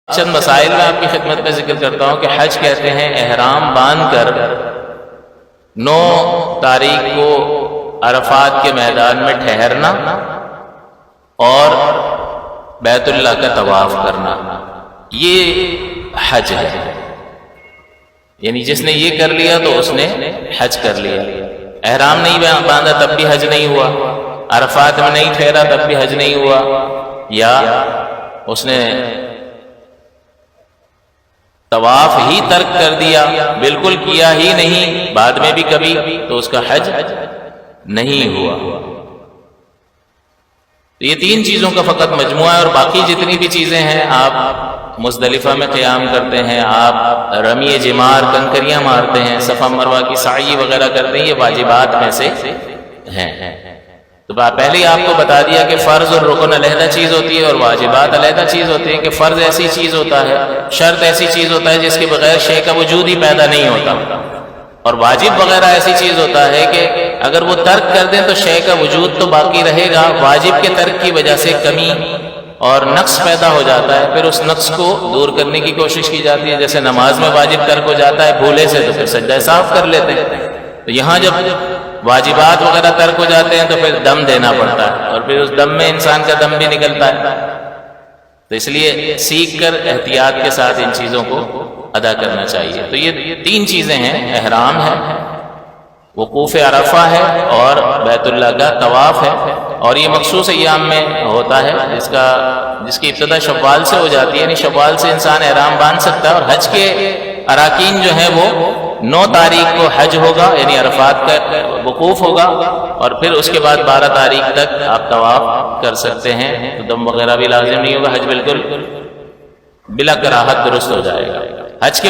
چند مسائل میں آپ کی خدمت میں ذکر کرتا ہوں کہ حج کہتے ہیں احرام باندھ کر 9 تاریخ کو عرفات کے میدان میں ٹھہرنا اور بیت اللہ کا طواف کرنا، یہ حج ہے۔ یعنی جس نے یہ کر لیا تو اس نے حج کر لیا۔ احرام نہیں باندھا تب بھی حج نہیں ہوا، عرفات میں نہیں ٹھہرا تب بھی حج نہیں ہوا، یا اس نے طواف ہی ترک کر دیا، بالکل کیا ہی نہیں بعد میں بھی کبھی، تو اس کا حج نہیں ہوا۔ تو یہ 3 چیزوں کا فقط مجموعہ ہے، اور باقی جتنی بھی چیزیں ہیں، آپ مزدلفہ میں قیام کرتے ہیں، آپ رمی جمار کنکریاں مارتے ہیں، صفا مروہ کی سعی وغیرہ کرتے ہیں، یہ واجبات میں سے ہیں۔ تو پہلے ہی آپ کو بتا دیا کہ فرض اور رکن علیحدہ چیز ہوتی ہے اور واجبات علیحدہ چیز ہوتی ہے، کہ فرض ایسی چیز ہوتا ہے، شرط ایسی چیز ہوتا ہے جس کے بغیر شے کا وجود ہی پیدا نہیں ہوتا، اور واجب وغیرہ ایسی چیز ہوتا ہے کہ اگر وہ ترک کر دیں تو شے کا وجود تو باقی رہے گا، واجب کے ترک کی وجہ سے کمی اور نقص پیدا ہو جاتا ہے، پھر اس نقص کو دور کرنے کی کوشش کی جاتی ہے۔ جیسے نماز میں واجب ترک ہو جاتا ہے بھولے سے، تو پھر سجدہ صاف کر لیتے ہیں۔ تو یہاں جب واجبات وغیرہ ترک ہو جاتے ہیں تو پھر دم دینا پڑتا ہے، اور پھر اس دم میں انسان کا دم بھی نکلتا ہے۔ تو اس لیے سیکھ کر احتیاط کے ساتھ ان چیزوں کو ادا کرنا چاہیے۔ تو یہ 3 چیزیں ہیں، احرام ہے، وقوف عرفہ ہے، اور بیت اللہ کا طواف ہے، اور یہ مخصوص ایام میں ہوتا ہے، جس کی ابتدا شوال سے ہو جاتی ہے، یعنی شوال سے انسان احرام باندھ سکتا ہے۔ اور حج کے اراکین جو ہیں وہ 9 تاریخ کو حج ہوگا، یعنی عرفات کا وقوف ہوگا، اور پھر اس کے بعد 12 تاریخ تک آپ طواف کر سکتے ہیں، تو دم وغیرہ بھی لازم نہیں ہوگا، حج بالکل بلا کراہت درست ہو جائے گا۔ حج کے